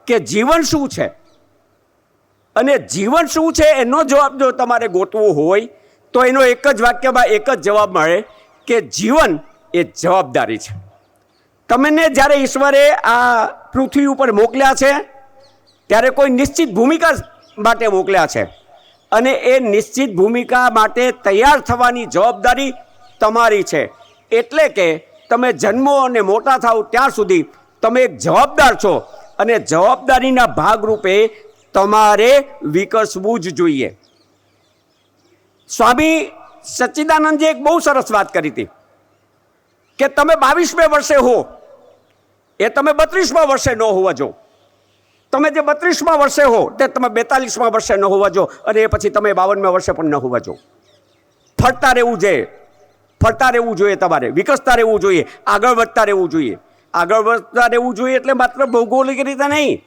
કે જીવન શું છે, અને જીવન શું છે એનો જવાબ જો તમારે ગોતવો હોય તો એનો એક જ વાક્યમાં એક જ જવાબ મળે કે જીવન એ જવાબદારી છે. તમને જ્યારે ઈશ્વરે આ પૃથ્વી ઉપર મોકલ્યા છે ત્યારે કોઈ નિશ્ચિત ભૂમિકા માટે મોકલ્યા છે, અને એ નિશ્ચિત ભૂમિકા માટે તૈયાર થવાની જવાબદારી તમારી છે. એટલે કે તમે જન્મો અને મોટા થાવ ત્યાં સુધી તમે એક જવાબદાર છો, અને જવાબદારીના ભાગરૂપે તમારે વિકસવું જ જોઈએ. સ્વામી સચ્ચિદાનંદજી એક બહુ સરસ વાત કરી હતી કે તમે 22મે વર્ષે હો એ તમે 32મા વર્ષે ન હોવા જો. તમે જે 32મા વર્ષે હો તે તમે 42મા વર્ષે ન હોવા જો, અને એ પછી તમે 52મા વર્ષે પણ ન હોવા જો. ફરતા રહેવું જોઈએ, ફરતા રહેવું જોઈએ, તમારે વિકસતા રહેવું જોઈએ, આગળ વધતા રહેવું જોઈએ. આગળ વધતા રહેવું જોઈએ એટલે માત્ર ભૌગોલિક રીતે નહીં,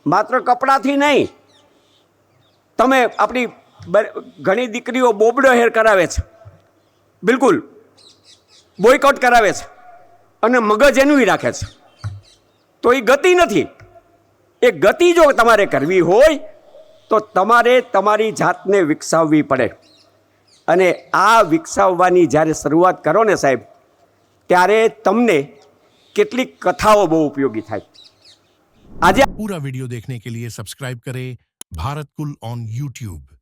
માત્ર કપડાથી નહીં. તમે આપણી ઘણી દીકરીઓ બોબડો હેર કરાવે છે, બિલકુલ બોયકોટ કરાવે છે, અને મગજ એનું રાખે છે, તો એ ગતિ નથી. એ ગતિ જો તમારે કરવી હોય તો તમારે તમારી જાતને વિકસાવવી પડે, અને આ વિકસાવવાની જ્યારે શરૂઆત કરો ને સાહેબ, ત્યારે તમને કેટલીક કથાઓ બહુ ઉપયોગી થાય. આજે पूरा वीडियो देखने के लिए सब्सक्राइब करें भारत कुल ऑन YouTube।